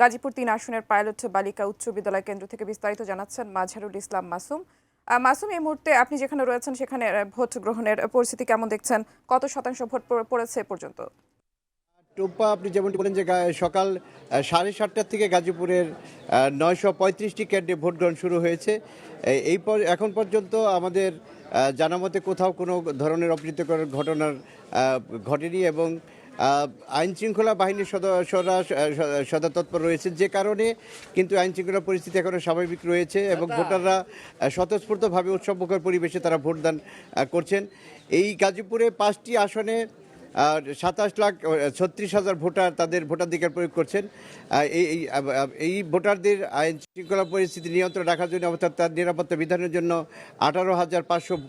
গাজীপুর ৩ আসনের পাইলট বালিকা উচ্চ বিদ্যালয় কেন্দ্র থেকে বিস্তারিত জানাচ্ছেন মাজহারুল ইসলাম মাসুম। মাসুম, এই মুহূর্তে আপনি যেখানে রয়েছেন সেখানে ভোট গ্রহণের পরিস্থিতি কেমন দেখছেন? কত শতাংশ ভোট পড়েছে এ পর্যন্ত? টুম্পা, আপনি যেমনটি বলেন যে সকাল 7:30টার থেকে গাজীপুরের 935টি কেন্দ্রে ভোট গ্রহণ শুরু হয়েছে। এখন পর্যন্ত আমাদের জানা মতে কোথাও কোনো ধরনের অপ্রীতিকর ঘটনার ঘটেনি এবং আইন শৃঙ্খলা বাহিনীর সদা তৎপর রয়েছে, যে কারণে কিন্তু আইন শৃঙ্খলা পরিস্থিতি এখনো স্বাভাবিক রয়েছে এবং ভোটাররা স্বতঃস্ফূর্তভাবে উৎসবমুখর পরিবেশে তারা ভোটদান করছেন। এই গাজীপুরে 5টি আসনে 27,36,000 ভোটার তাদের ভোটাধিকার প্রয়োগ করছেন। এই ভোটারদের আইন শৃঙ্খলা পরিস্থিতি নিয়ন্ত্রণ রাখার জন্য অর্থাৎ তার নিরাপত্তা বিধানের জন্য 18,500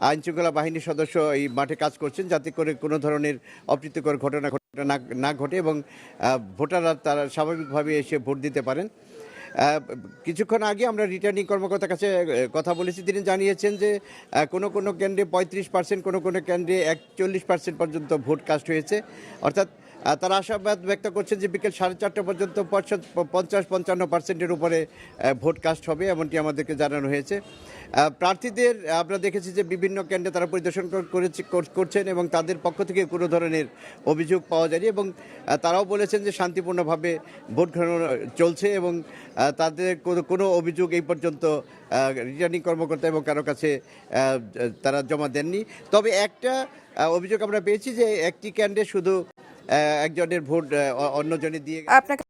আইন শৃঙ্খলা বাহিনীর সদস্য এই মাঠে কাজ করছেন, যাতে করে কোনো ধরনের অপ্রীতিকর ঘটনা না ঘটে এবং ভোটাররা তারা স্বাভাবিকভাবে এসে ভোট দিতে পারেন। কিছুক্ষণ আগে আমরা রিটার্নিং কর্মকর্তার কাছে কথা বলেছি। তিনি জানিয়েছেন যে কোনো কোনো কেন্দ্রে 35%, কোনো কোনো কেন্দ্রে 41% পর্যন্ত ভোট কাস্ট হয়েছে। অর্থাৎ তারা আশাবাদ ব্যক্ত করছেন যে বিকেল 4:30 পর্যন্ত 50-55% উপরে ভোট কাস্ট হবে, এমনটি আমাদেরকে জানানো হয়েছে। প্রার্থীদের আমরা দেখেছি যে বিভিন্ন কেন্দ্রে তারা পরিদর্শন করছেন এবং তাদের পক্ষ থেকে কোনো ধরনের অভিযোগ পাওয়া যায়নি এবং তারাও বলেছেন যে শান্তিপূর্ণভাবে ভোট গ্রহণ চলছে এবং তাদের কোনো অভিযোগ এই পর্যন্ত রিটার্নিং কর্মকর্তা এবং কারো কাছে তারা জমা দেননি। তবে একটা অভিযোগ আমরা পেয়েছি যে একটি কেন্দ্রে শুধু একজনের ভোট অন্যজনে দিয়ে আপনাকে